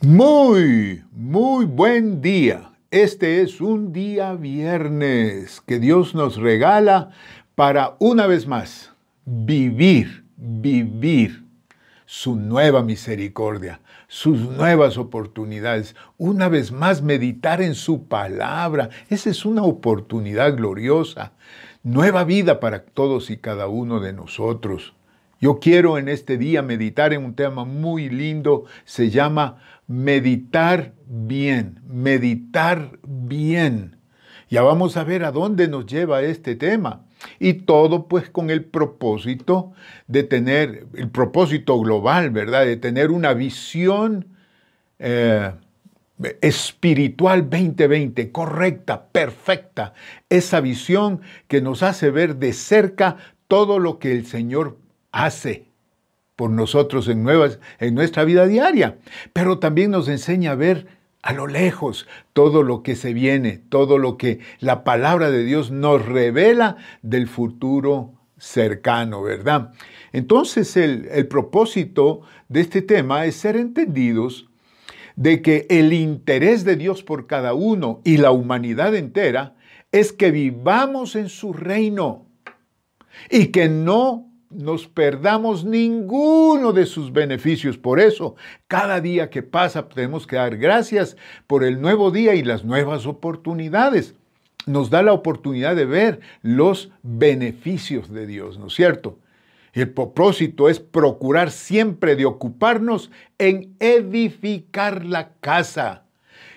Muy buen día. Este es un día viernes que Dios nos regala para una vez más vivir su nueva misericordia, sus nuevas oportunidades. Una vez más meditar en su palabra. Esa es una oportunidad gloriosa. Nueva vida para todos y cada uno de nosotros. Yo quiero en este día meditar en un tema muy lindo, se llama meditar bien, meditar bien. Ya vamos a ver a dónde nos lleva este tema. Y todo pues con el propósito de tener, el propósito global, ¿verdad? De tener una visión espiritual 2020, correcta, perfecta. Esa visión que nos hace ver de cerca todo lo que el Señor hace por nosotros en nuestra vida diaria, pero también nos enseña a ver a lo lejos todo lo que se viene, todo lo que la palabra de Dios nos revela del futuro cercano, ¿verdad? Entonces el propósito de este tema es ser entendidos de que el interés de Dios por cada uno y la humanidad entera es que vivamos en su reino y que no nos perdamos ninguno de sus beneficios. Por eso, cada día que pasa tenemos que dar gracias por el nuevo día y las nuevas oportunidades. Nos da la oportunidad de ver los beneficios de Dios, ¿no es cierto? El propósito es procurar siempre de ocuparnos en edificar la casa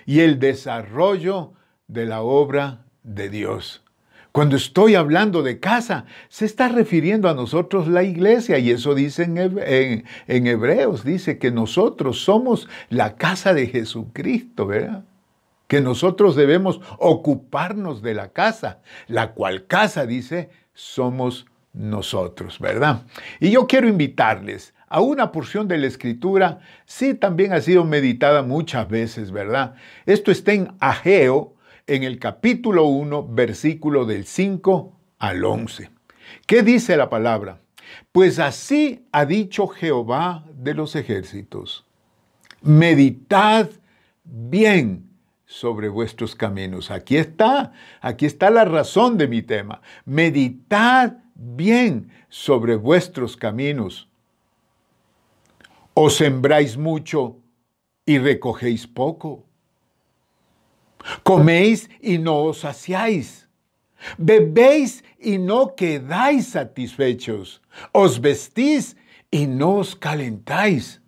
y el desarrollo de la obra de Dios. Cuando estoy hablando de casa, se está refiriendo a nosotros la iglesia, y eso dice en Hebreos, dice que nosotros somos la casa de Jesucristo, ¿verdad? Que nosotros debemos ocuparnos de la casa, la cual casa, dice, somos nosotros, ¿verdad? Y yo quiero invitarles a una porción de la Escritura, sí, también ha sido meditada muchas veces, ¿verdad? Esto está en Ageo, en el capítulo 1, versículo del 5 al 11. ¿Qué dice la palabra? Pues así ha dicho Jehová de los ejércitos: meditad bien sobre vuestros caminos. Aquí está la razón de mi tema. Meditad bien sobre vuestros caminos. ¿O sembráis mucho y recogéis poco? Coméis y no os saciáis. Bebéis y no quedáis satisfechos. Os vestís y no os calentáis.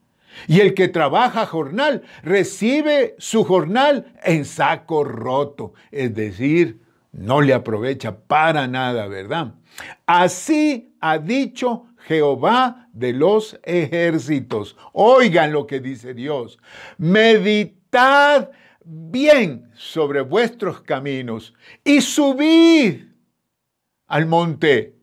Y el que trabaja jornal recibe su jornal en saco roto. Es decir, no le aprovecha para nada, ¿verdad? Así ha dicho Jehová de los ejércitos. Oigan lo que dice Dios. Meditad bien sobre vuestros caminos y subid al monte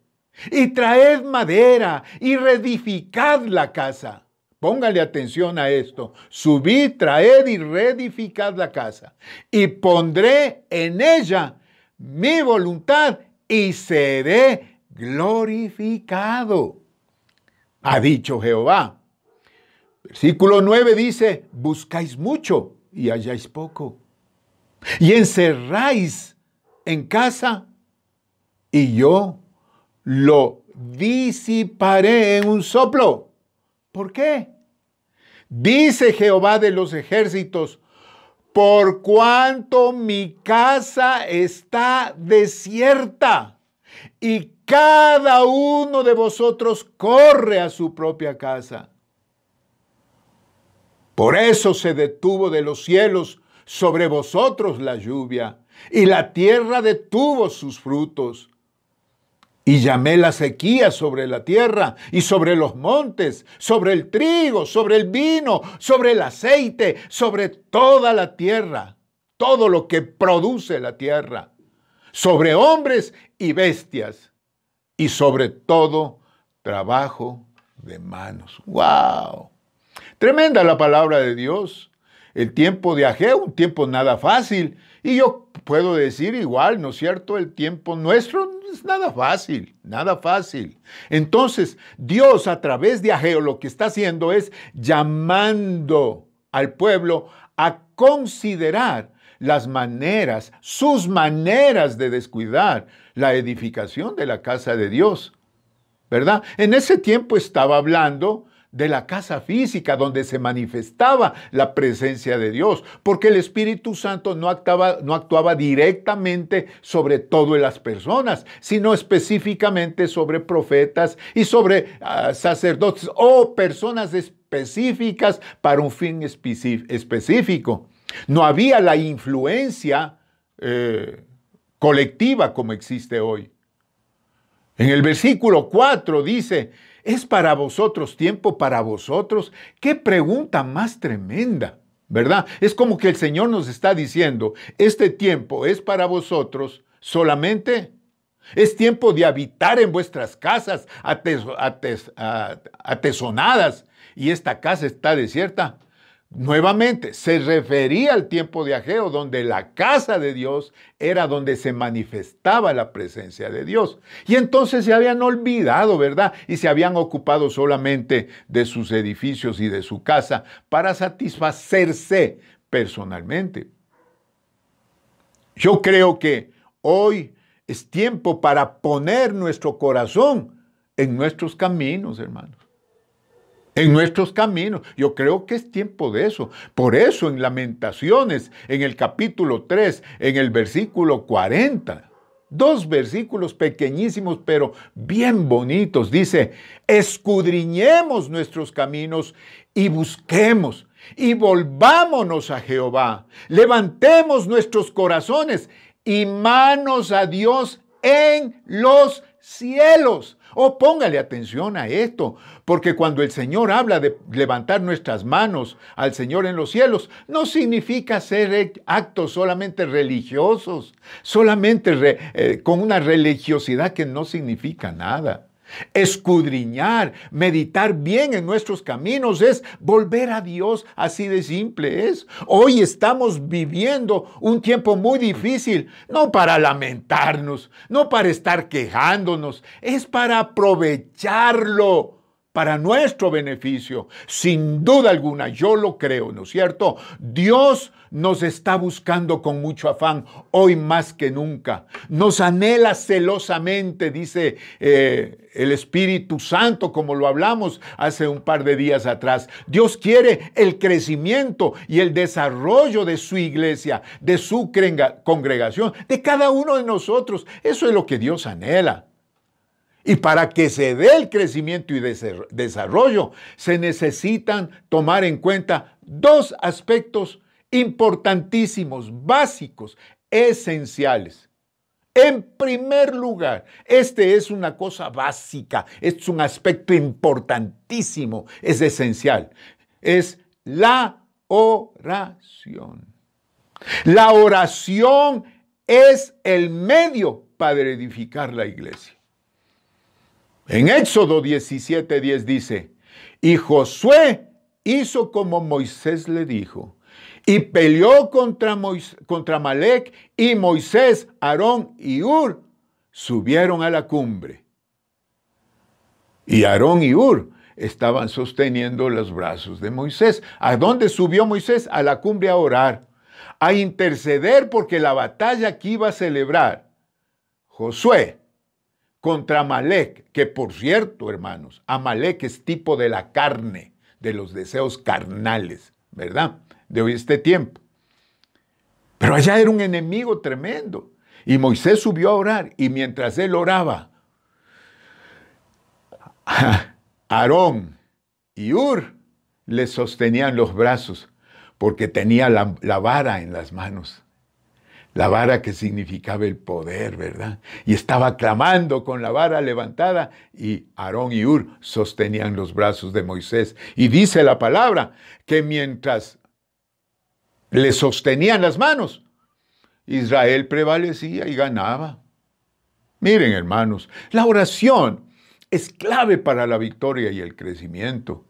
y traed madera y reedificad la casa. Póngale atención a esto. Subid, traed y reedificad la casa, y pondré en ella mi voluntad y seré glorificado, ha dicho Jehová. Versículo 9 dice: buscáis mucho y halláis poco, y encerráis en casa, y yo lo disiparé en un soplo. ¿Por qué? Dice Jehová de los ejércitos: por cuanto mi casa está desierta, y cada uno de vosotros corre a su propia casa. Por eso se detuvo de los cielos sobre vosotros la lluvia, y la tierra detuvo sus frutos. Y llamé la sequía sobre la tierra y sobre los montes, sobre el trigo, sobre el vino, sobre el aceite, sobre toda la tierra, todo lo que produce la tierra, sobre hombres y bestias, y sobre todo trabajo de manos. ¡Wow! Tremenda la palabra de Dios. El tiempo de Ageo, un tiempo nada fácil. Y yo puedo decir igual, ¿no es cierto? El tiempo nuestro no es nada fácil, nada fácil. Entonces, Dios a través de Ageo lo que está haciendo es llamando al pueblo a considerar sus maneras de descuidar la edificación de la casa de Dios, ¿verdad? En ese tiempo estaba hablando de la casa física donde se manifestaba la presencia de Dios, porque el Espíritu Santo no actuaba directamente sobre todas las personas, sino específicamente sobre profetas y sobre sacerdotes o personas específicas para un fin específico. No había la influencia colectiva como existe hoy. En el versículo 4 dice, ¿es para vosotros tiempo para vosotros? ¡Qué pregunta más tremenda! ¿Verdad? Es como que el Señor nos está diciendo, este tiempo es para vosotros solamente. Es tiempo de habitar en vuestras casas atesonadas y esta casa está desierta. Nuevamente, se refería al tiempo de Ageo, donde la casa de Dios era donde se manifestaba la presencia de Dios. Y entonces se habían olvidado, ¿verdad? Y se habían ocupado solamente de sus edificios y de su casa para satisfacerse personalmente. Yo creo que hoy es tiempo para poner nuestro corazón en nuestros caminos, hermanos. En nuestros caminos. Yo creo que es tiempo de eso. Por eso en Lamentaciones, en el capítulo 3, en el versículo 40, 2 versículos pequeñísimos, pero bien bonitos, dice, escudriñemos nuestros caminos y busquemos y volvámonos a Jehová. Levantemos nuestros corazones y manos a Dios en los cielos. Póngale atención a esto, porque cuando el Señor habla de levantar nuestras manos al Señor en los cielos, no significa hacer actos solamente religiosos, solamente con una religiosidad que no significa nada. Escudriñar, meditar bien en nuestros caminos es volver a Dios, así de simple es. Hoy estamos viviendo un tiempo muy difícil, no para lamentarnos, no para estar quejándonos, es para aprovecharlo para nuestro beneficio. Sin duda alguna, yo lo creo, ¿no es cierto? Dios nos está buscando con mucho afán, hoy más que nunca. Nos anhela celosamente, dice el Espíritu Santo, como lo hablamos hace un par de días atrás. Dios quiere el crecimiento y el desarrollo de su iglesia, de su congregación, de cada uno de nosotros. Eso es lo que Dios anhela. Y para que se dé el crecimiento y desarrollo, se necesitan tomar en cuenta 2 aspectos importantísimos, básicos, esenciales. En primer lugar, este es una cosa básica, es un aspecto importantísimo, es esencial. Es la oración. La oración es el medio para edificar la iglesia. En Éxodo 17:10 dice, y Josué hizo como Moisés le dijo, y peleó contra Amalec, y Moisés, Aarón y Hur subieron a la cumbre. Y Aarón y Hur estaban sosteniendo los brazos de Moisés. ¿A dónde subió Moisés? A la cumbre a orar, a interceder porque la batalla que iba a celebrar Josué contra Amalec, que por cierto, hermanos, Amalec es tipo de la carne, de los deseos carnales, ¿verdad? De este tiempo. Pero allá era un enemigo tremendo. Y Moisés subió a orar, y mientras él oraba, Aarón y Hur le sostenían los brazos, porque tenía la vara en las manos. La vara que significaba el poder, ¿verdad? Y estaba clamando con la vara levantada y Aarón y Hur sostenían los brazos de Moisés. Y dice la palabra que mientras le sostenían las manos, Israel prevalecía y ganaba. Miren, hermanos, la oración es clave para la victoria y el crecimiento.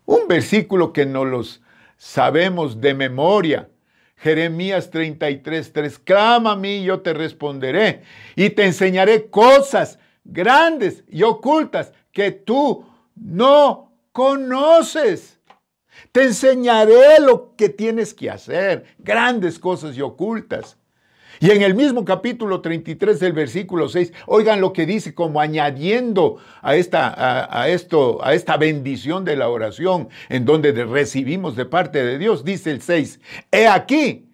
Un versículo que no los sabemos de memoria. Jeremías 33:3, clama a mí y yo te responderé y te enseñaré cosas grandes y ocultas que tú no conoces. Te enseñaré lo que tienes que hacer, grandes cosas y ocultas. Y en el mismo capítulo 33 del versículo 6, oigan lo que dice, como añadiendo a esta bendición de la oración, en donde recibimos de parte de Dios, dice el 6, he aquí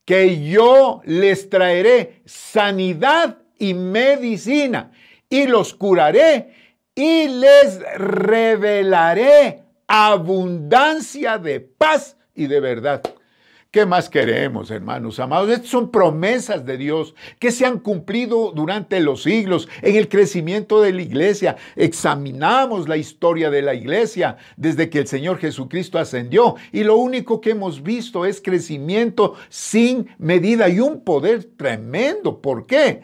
que yo les traeré sanidad y medicina, y los curaré, y les revelaré abundancia de paz y de verdad. ¿Qué más queremos, hermanos amados? Estas son promesas de Dios que se han cumplido durante los siglos en el crecimiento de la iglesia. Examinamos la historia de la iglesia desde que el Señor Jesucristo ascendió y lo único que hemos visto es crecimiento sin medida y un poder tremendo. ¿Por qué?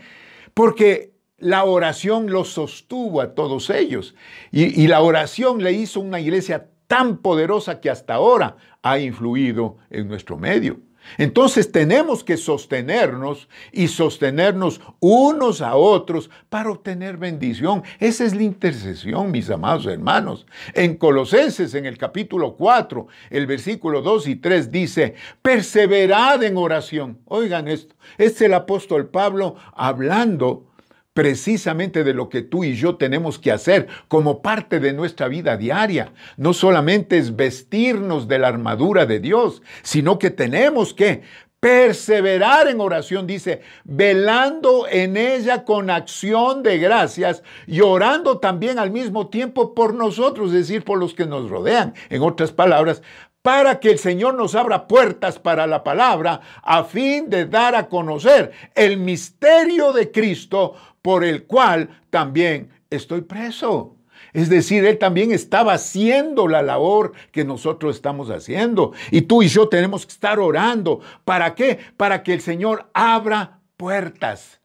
Porque la oración los sostuvo a todos ellos y la oración le hizo una iglesia tan poderosa que hasta ahora ha influido en nuestro medio. Entonces tenemos que sostenernos y sostenernos unos a otros para obtener bendición. Esa es la intercesión, mis amados hermanos. En Colosenses, en el capítulo 4, el versículo 2 y 3 dice, perseverad en oración. Oigan esto, es el apóstol Pablo hablando precisamente de lo que tú y yo tenemos que hacer como parte de nuestra vida diaria. No solamente es vestirnos de la armadura de Dios, sino que tenemos que perseverar en oración, dice, velando en ella con acción de gracias y orando también al mismo tiempo por nosotros, es decir, por los que nos rodean. En otras palabras, para que el Señor nos abra puertas para la palabra, a fin de dar a conocer el misterio de Cristo, por el cual también estoy preso. Es decir, Él también estaba haciendo la labor que nosotros estamos haciendo. Y tú y yo tenemos que estar orando. ¿Para qué? Para que el Señor abra puertas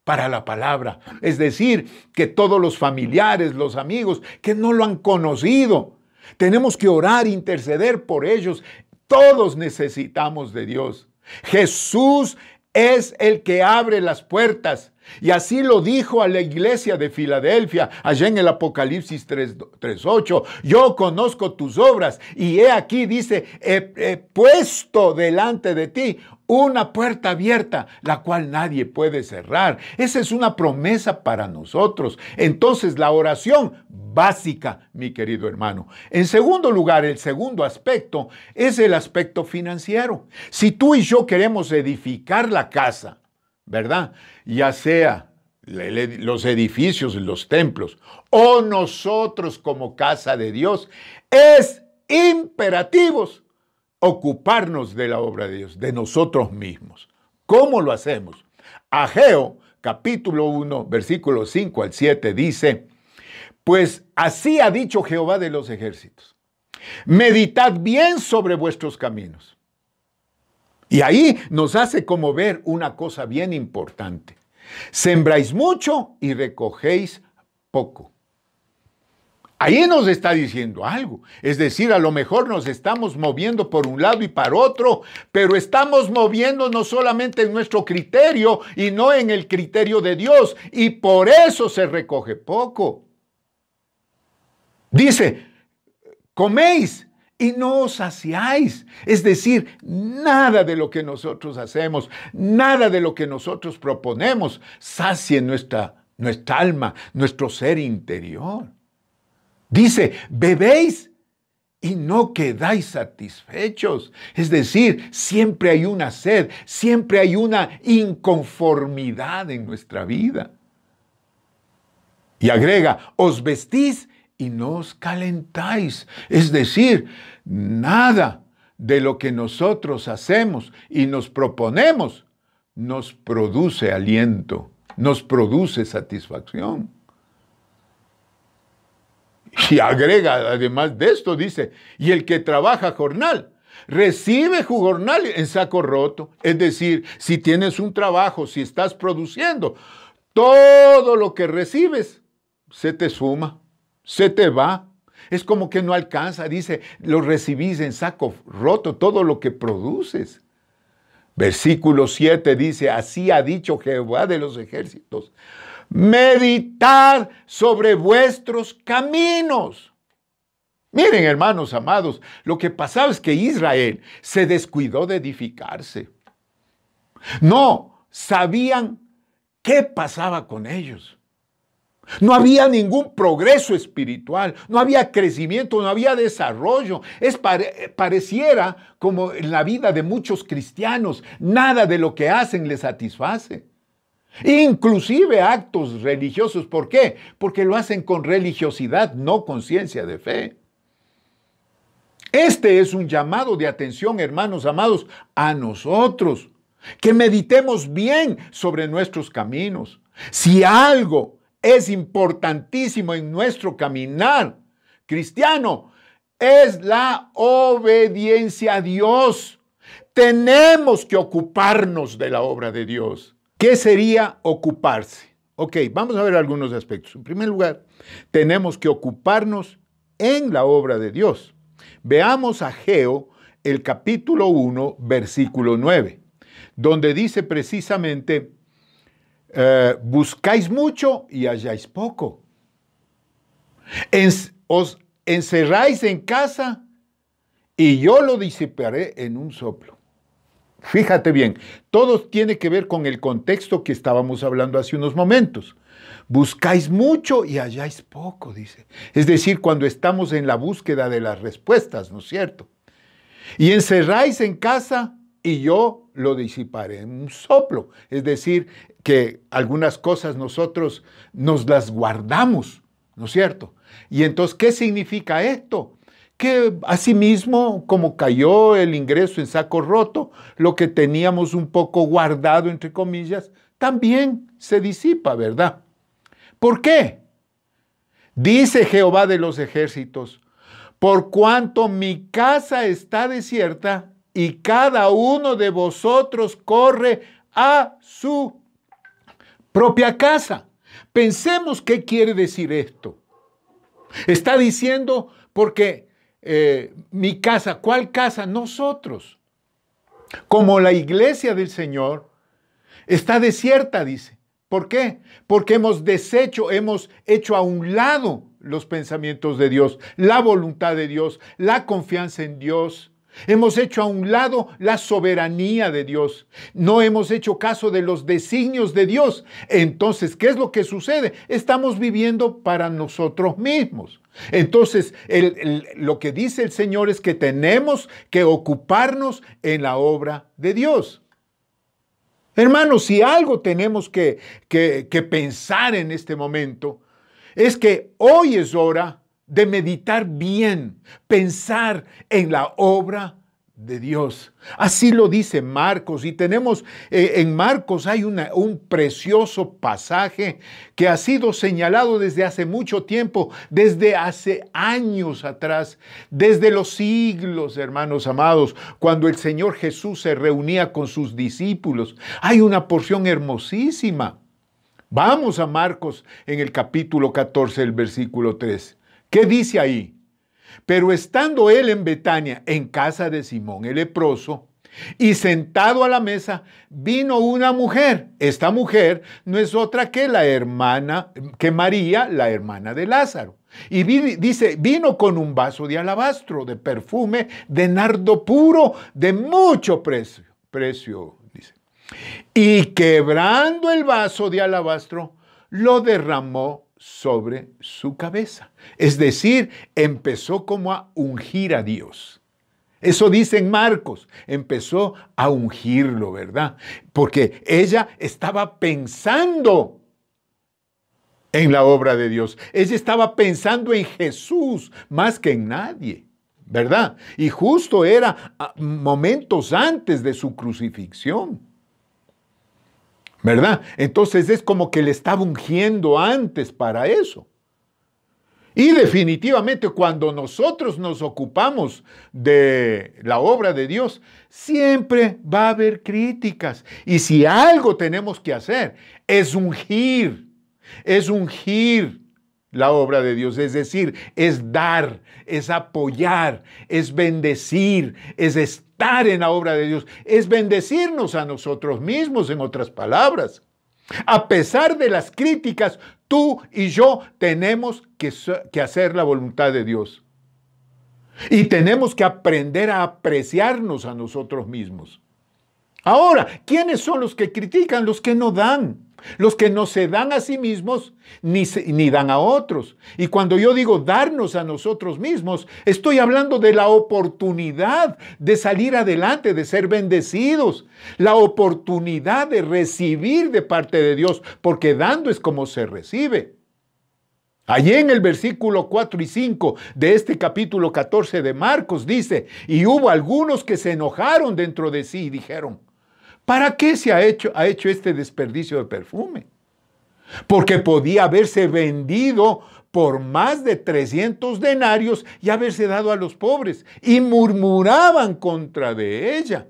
para la palabra. Es decir, que todos los familiares, los amigos que no lo han conocido, tenemos que orar, interceder por ellos. Todos necesitamos de Dios. Jesús es el que abre las puertas. Y así lo dijo a la iglesia de Filadelfia, allá en el Apocalipsis 3:8. Yo conozco tus obras y he aquí, dice, he puesto delante de ti una puerta abierta, la cual nadie puede cerrar. Esa es una promesa para nosotros. Entonces, la oración básica, mi querido hermano. En segundo lugar, el segundo aspecto es el aspecto financiero. Si tú y yo queremos edificar la casa, ¿verdad? Ya sea los edificios, los templos, o nosotros como casa de Dios, es imperativo ocuparnos de la obra de Dios, de nosotros mismos. ¿Cómo lo hacemos? Ageo, capítulo 1, versículos 5 al 7, dice, pues así ha dicho Jehová de los ejércitos, meditad bien sobre vuestros caminos. Y ahí nos hace como ver una cosa bien importante. Sembráis mucho y recogéis poco. Ahí nos está diciendo algo. Es decir, a lo mejor nos estamos moviendo por un lado y para otro, pero estamos moviéndonos solamente en nuestro criterio y no en el criterio de Dios. Y por eso se recoge poco. Dice, coméis y no os saciáis. Es decir, nada de lo que nosotros hacemos, nada de lo que nosotros proponemos sacie nuestra alma, nuestro ser interior. Dice, bebéis y no quedáis satisfechos. Es decir, siempre hay una sed, siempre hay una inconformidad en nuestra vida. Y agrega, os vestís y no os calentáis. Es decir, nada de lo que nosotros hacemos y nos proponemos nos produce aliento, nos produce satisfacción. Y agrega, además de esto, dice, y el que trabaja jornal, recibe su jornal en saco roto. Es decir, si tienes un trabajo, si estás produciendo, todo lo que recibes se te suma, se te va. Es como que no alcanza, dice, lo recibís en saco roto, todo lo que produces. Versículo 7 dice, así ha dicho Jehová de los ejércitos, meditad sobre vuestros caminos. Miren, hermanos amados, lo que pasaba es que Israel se descuidó de edificarse. No sabían qué pasaba con ellos. No había ningún progreso espiritual, no había crecimiento, no había desarrollo. Pareciera como en la vida de muchos cristianos, nada de lo que hacen les satisface. Inclusive actos religiosos. ¿Por qué? Porque lo hacen con religiosidad, no con ciencia de fe. Este es un llamado de atención, hermanos amados, a nosotros, que meditemos bien sobre nuestros caminos. Si algo es importantísimo en nuestro caminar cristiano, es la obediencia a Dios. Tenemos que ocuparnos de la obra de Dios. ¿Qué sería ocuparse? Ok, vamos a ver algunos aspectos. En primer lugar, tenemos que ocuparnos en la obra de Dios. Veamos Ageo, el capítulo 1, versículo 9, donde dice precisamente, buscáis mucho y halláis poco. Os encerráis en casa y yo lo disiparé en un soplo. Fíjate bien, todo tiene que ver con el contexto que estábamos hablando hace unos momentos. Buscáis mucho y halláis poco, dice. Es decir, cuando estamos en la búsqueda de las respuestas, ¿no es cierto? Y encerráis en casa y yo lo disiparé en un soplo. Es decir, que algunas cosas nosotros nos las guardamos, ¿no es cierto? Y entonces, ¿qué significa esto? Que asimismo, como cayó el ingreso en saco roto, lo que teníamos un poco guardado, entre comillas, también se disipa, ¿verdad? ¿Por qué? Dice Jehová de los ejércitos, por cuanto mi casa está desierta y cada uno de vosotros corre a su propia casa. Pensemos qué quiere decir esto. Está diciendo porque mi casa, ¿cuál casa? Nosotros. Como la iglesia del Señor está desierta, dice. ¿Por qué? Porque hemos hecho a un lado los pensamientos de Dios, la voluntad de Dios, la confianza en Dios. Hemos hecho a un lado la soberanía de Dios. No hemos hecho caso de los designios de Dios. Entonces, ¿qué es lo que sucede? Estamos viviendo para nosotros mismos. Entonces, lo que dice el Señor es que tenemos que ocuparnos en la obra de Dios. Hermanos, si algo tenemos que pensar en este momento, es que hoy es hora de meditar bien, pensar en la obra de Dios. Así lo dice Marcos, y tenemos en Marcos hay un precioso pasaje que ha sido señalado desde hace mucho tiempo, desde hace años atrás, desde los siglos, hermanos amados, cuando el Señor Jesús se reunía con sus discípulos. Hay una porción hermosísima. Vamos a Marcos en el capítulo 14, el versículo 3. ¿Qué dice ahí? Pero estando él en Betania, en casa de Simón el leproso, y sentado a la mesa, vino una mujer. Esta mujer no es otra que que María, la hermana de Lázaro. Y dice, vino con un vaso de alabastro, de perfume, de nardo puro, de mucho precio, dice. Y quebrando el vaso de alabastro, lo derramó sobre su cabeza. Es decir, empezó como a ungir a Dios. Eso dice en Marcos, empezó a ungirlo, ¿verdad? Porque ella estaba pensando en la obra de Dios. Ella estaba pensando en Jesús más que en nadie, ¿verdad? Y justo era momentos antes de su crucifixión, ¿verdad? Entonces es como que le estaba ungiendo antes para eso. Y definitivamente cuando nosotros nos ocupamos de la obra de Dios, siempre va a haber críticas. Y si algo tenemos que hacer es ungir la obra de Dios. Es decir, es dar, es apoyar, es bendecir, es estar en la obra de Dios, es bendecirnos a nosotros mismos, en otras palabras. A pesar de las críticas, tú y yo tenemos que hacer la voluntad de Dios. Y tenemos que aprender a apreciarnos a nosotros mismos. Ahora, ¿quiénes son los que critican? Los que no dan. Los que no se dan a sí mismos ni dan a otros. Y cuando yo digo darnos a nosotros mismos, estoy hablando de la oportunidad de salir adelante, de ser bendecidos, la oportunidad de recibir de parte de Dios, porque dando es como se recibe. Allí en el versículo 4 y 5 de este capítulo 14 de Marcos dice, y hubo algunos que se enojaron dentro de sí y dijeron, ¿para qué se ha hecho este desperdicio de perfume? Porque podía haberse vendido por más de 300 denarios y haberse dado a los pobres. Y murmuraban contra de ella.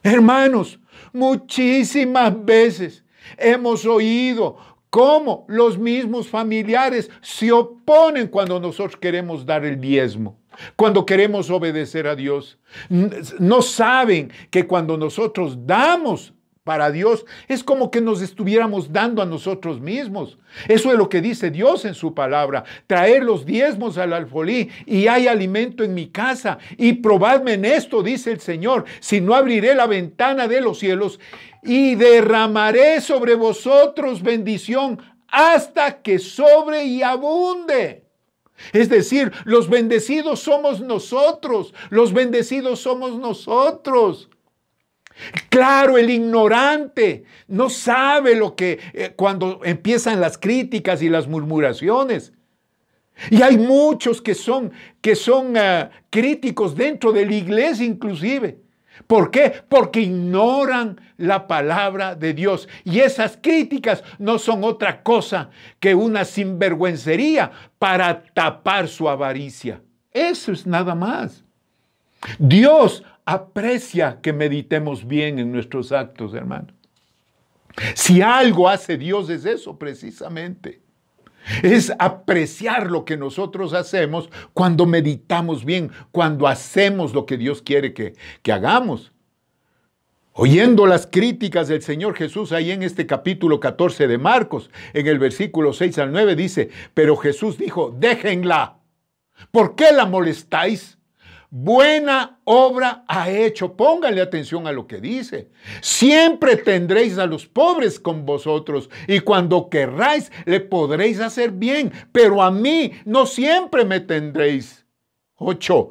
Hermanos, muchísimas veces hemos oído cómo los mismos familiares se oponen cuando nosotros queremos dar el diezmo, cuando queremos obedecer a Dios. No saben que cuando nosotros damos para Dios, es como que nos estuviéramos dando a nosotros mismos. Eso es lo que dice Dios en su palabra. Traer los diezmos al alfolí y hay alimento en mi casa. Y probadme en esto, dice el Señor, si no abriré la ventana de los cielos y derramaré sobre vosotros bendición hasta que sobre y abunde. Es decir, los bendecidos somos nosotros. Los bendecidos somos nosotros. Claro, el ignorante no sabe lo que cuando empiezan las críticas y las murmuraciones. Y hay muchos que son críticos dentro de la iglesia inclusive. ¿Por qué? Porque ignoran la palabra de Dios. Y esas críticas no son otra cosa que una sinvergüencería para tapar su avaricia. Eso es nada más. Dios aprecia que meditemos bien en nuestros actos, hermano. Si algo hace Dios es eso precisamente. Es apreciar lo que nosotros hacemos cuando meditamos bien, cuando hacemos lo que Dios quiere que hagamos. Oyendo las críticas del Señor Jesús ahí en este capítulo 14 de Marcos, en el versículo 6 al 9 dice, pero Jesús dijo, déjenla. ¿Por qué la molestáis? Buena obra ha hecho. Pónganle atención a lo que dice. Siempre tendréis a los pobres con vosotros y cuando querráis le podréis hacer bien, pero a mí no siempre me tendréis. 8.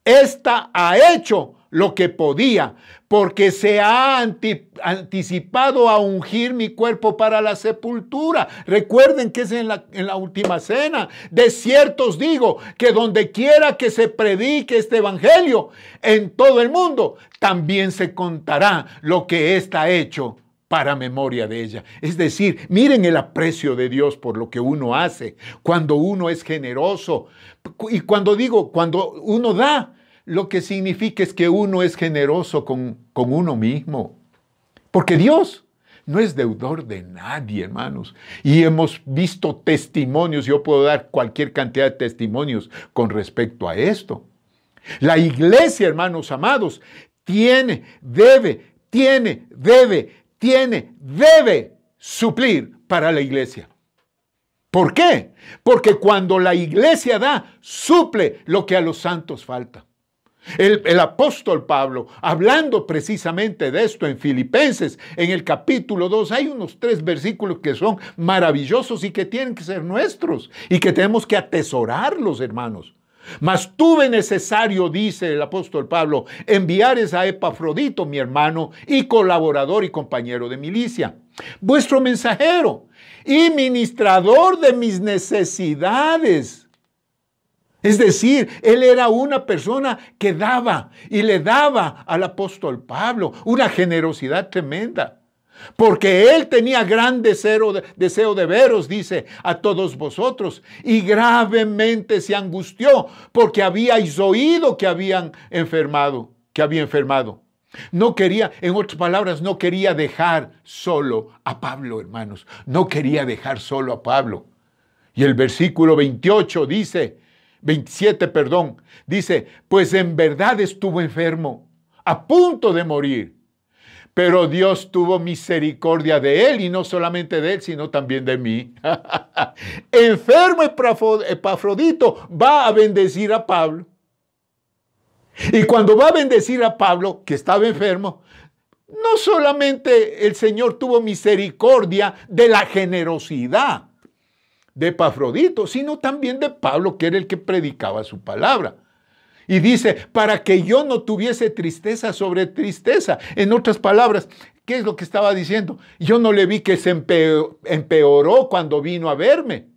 Esta ha hecho lo que podía, porque se ha anticipado a ungir mi cuerpo para la sepultura. Recuerden que es en la última cena. De cierto os digo que donde quiera que se predique este evangelio en todo el mundo, también se contará lo que ésta ha hecho para memoria de ella. Es decir, miren el aprecio de Dios por lo que uno hace, cuando uno es generoso. Y cuando uno da, lo que significa es que uno es generoso con uno mismo. Porque Dios no es deudor de nadie, hermanos. Y hemos visto testimonios, yo puedo dar cualquier cantidad de testimonios con respecto a esto. La iglesia, hermanos amados, debe suplir para la iglesia. ¿Por qué? Porque cuando la iglesia da, suple lo que a los santos falta. El apóstol Pablo, hablando precisamente de esto en Filipenses, en el capítulo 2, hay unos 3 versículos que son maravillosos y que tienen que ser nuestros y que tenemos que atesorarlos, hermanos. Mas tuve necesario, dice el apóstol Pablo, enviares a Epafrodito, mi hermano y colaborador y compañero de milicia, vuestro mensajero y ministrador de mis necesidades. Es decir, él era una persona que daba y le daba al apóstol Pablo una generosidad tremenda. Porque él tenía gran deseo de veros, dice, a todos vosotros, y gravemente se angustió porque habíais oído que había enfermado. No quería, en otras palabras, no quería dejar solo a Pablo, hermanos. No quería dejar solo a Pablo. Y el versículo 27, dice, pues en verdad estuvo enfermo, a punto de morir. pero Dios tuvo misericordia de él, y no solamente de él, sino también de mí. Enfermo Epafrodito va a bendecir a Pablo. Y cuando va a bendecir a Pablo, que estaba enfermo, no solamente el Señor tuvo misericordia de la generosidad de Epafrodito, sino también de Pablo, que era el que predicaba su palabra. Y dice, para que yo no tuviese tristeza sobre tristeza. En otras palabras, ¿qué es lo que estaba diciendo? Yo no le vi que se empeoró cuando vino a verme,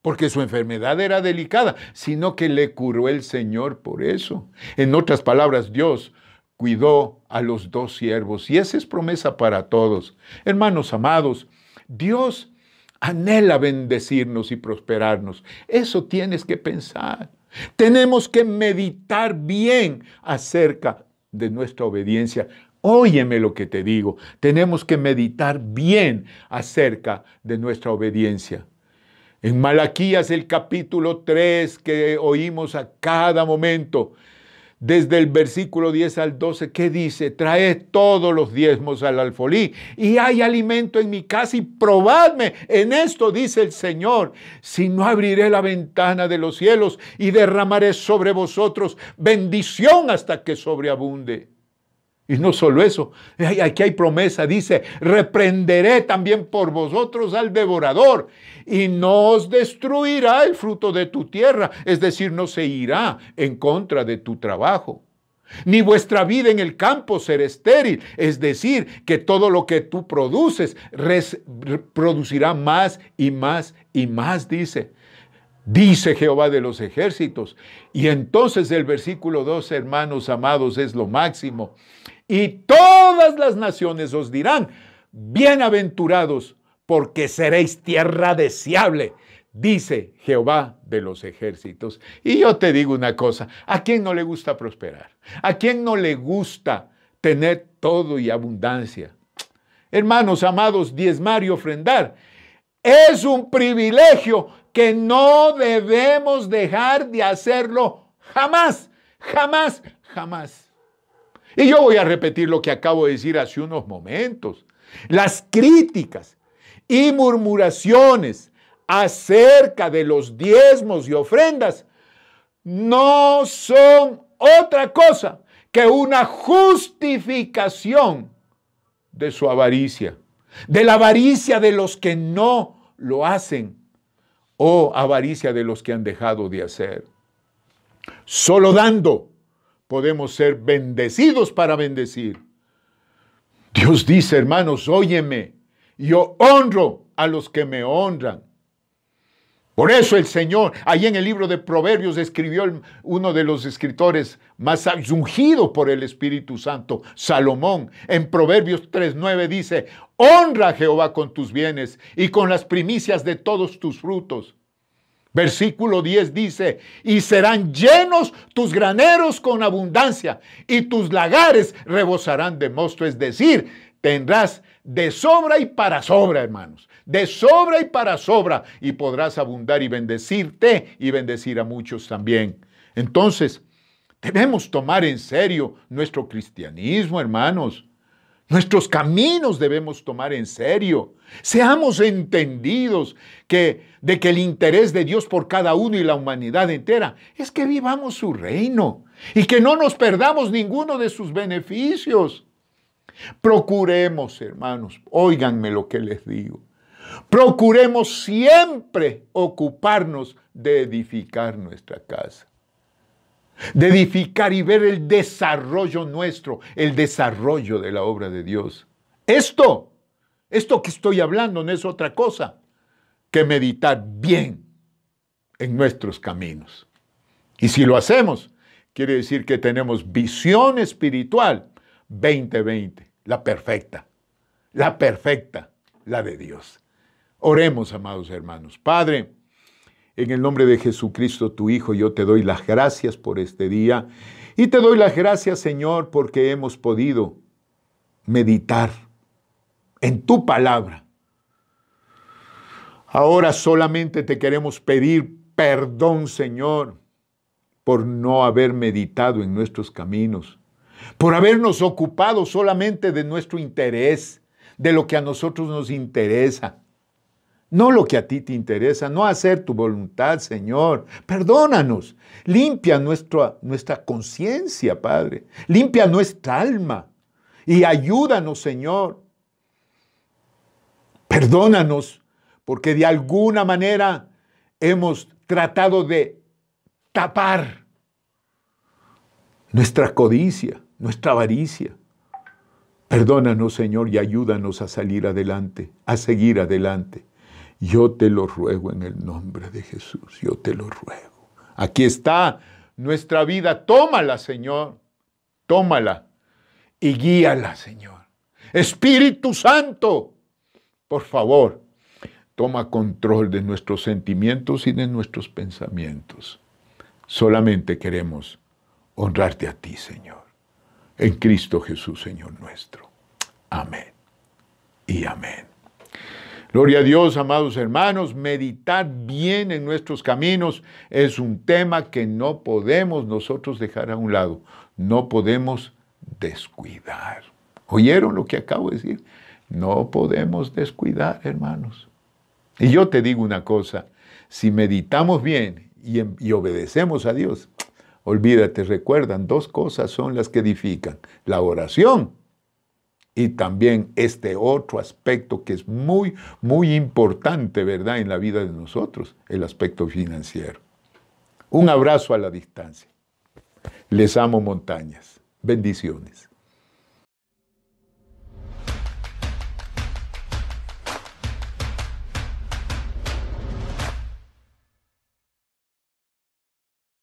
porque su enfermedad era delicada, sino que le curó el Señor por eso. En otras palabras, Dios cuidó a los dos siervos, y esa es promesa para todos. Hermanos amados, Dios anhela bendecirnos y prosperarnos. Eso tienes que pensar. Tenemos que meditar bien acerca de nuestra obediencia. Óyeme lo que te digo. Tenemos que meditar bien acerca de nuestra obediencia. En Malaquías, el capítulo 3, que oímos a cada momento, desde el versículo 10 al 12, ¿qué dice? Traed todos los diezmos al alfolí, y hay alimento en mi casa, y probadme en esto, dice el Señor, si no abriré la ventana de los cielos y derramaré sobre vosotros bendición hasta que sobreabunde. Y no solo eso, aquí hay promesa, dice, reprenderé también por vosotros al devorador, y no os destruirá el fruto de tu tierra, es decir, no se irá en contra de tu trabajo. Ni vuestra vida en el campo será estéril, es decir, que todo lo que tú produces producirá más y más y más, dice. Dice Jehová de los ejércitos. Y entonces el versículo 2, hermanos amados, es lo máximo. Y todas las naciones os dirán, bienaventurados, porque seréis tierra deseable, dice Jehová de los ejércitos. Y yo te digo una cosa, ¿a quién no le gusta prosperar? ¿A quién no le gusta tener todo y abundancia? Hermanos amados, diezmar y ofrendar es un privilegio que no debemos dejar de hacerlo jamás, jamás, jamás. Y yo voy a repetir lo que acabo de decir hace unos momentos. Las críticas y murmuraciones acerca de los diezmos y ofrendas no son otra cosa que una justificación de su avaricia, de la avaricia de los que no lo hacen o avaricia de los que han dejado de hacer. Solo dando podemos ser bendecidos para bendecir. Dios dice, hermanos, óyeme, yo honro a los que me honran. Por eso el Señor, ahí en el libro de Proverbios, escribió uno de los escritores más ungido por el Espíritu Santo, Salomón. En Proverbios 3:9 dice, honra a Jehová con tus bienes y con las primicias de todos tus frutos. Versículo 10 dice, y serán llenos tus graneros con abundancia, y tus lagares rebosarán de mosto, es decir, tendrás de sobra y para sobra, hermanos, de sobra y para sobra, y podrás abundar y bendecirte y bendecir a muchos también. Entonces, debemos tomar en serio nuestro cristianismo, hermanos. Nuestros caminos debemos tomar en serio. Seamos entendidos de que el interés de Dios por cada uno y la humanidad entera es que vivamos su reino y que no nos perdamos ninguno de sus beneficios. Procuremos, hermanos, óiganme lo que les digo. Procuremos siempre ocuparnos de edificar nuestra casa. De edificar y ver el desarrollo nuestro, el desarrollo de la obra de Dios. Esto que estoy hablando no es otra cosa que meditar bien en nuestros caminos. Y si lo hacemos, quiere decir que tenemos visión espiritual 2020, la perfecta, la de Dios. Oremos, amados hermanos. Padre, en el nombre de Jesucristo, tu Hijo, yo te doy las gracias por este día y te doy las gracias, Señor, porque hemos podido meditar en tu palabra. Ahora solamente te queremos pedir perdón, Señor, por no haber meditado en nuestros caminos. por habernos ocupado solamente de nuestro interés, de lo que a nosotros nos interesa. No lo que a ti te interesa, no hacer tu voluntad, Señor. Perdónanos, limpia nuestra conciencia, Padre. Limpia nuestra alma y ayúdanos, Señor. Perdónanos, porque de alguna manera hemos tratado de tapar nuestra codicia, nuestra avaricia. Perdónanos, Señor, y ayúdanos a salir adelante, a seguir adelante. Yo te lo ruego en el nombre de Jesús, yo te lo ruego. Aquí está nuestra vida, tómala, Señor, tómala y guíala, Señor. Espíritu Santo, por favor, toma control de nuestros sentimientos y de nuestros pensamientos. Solamente queremos honrarte a ti, Señor, en Cristo Jesús, Señor nuestro. Amén y amén. Gloria a Dios, amados hermanos, meditar bien en nuestros caminos es un tema que no podemos nosotros dejar a un lado, no podemos descuidar. ¿Oyeron lo que acabo de decir? No podemos descuidar, hermanos. Y yo te digo una cosa, si meditamos bien y obedecemos a Dios, olvídate, recuerdan, dos cosas son las que edifican, la oración y también este otro aspecto que es muy, muy importante, ¿verdad?, en la vida de nosotros, el aspecto financiero. Un abrazo a la distancia. Les amo montañas. Bendiciones.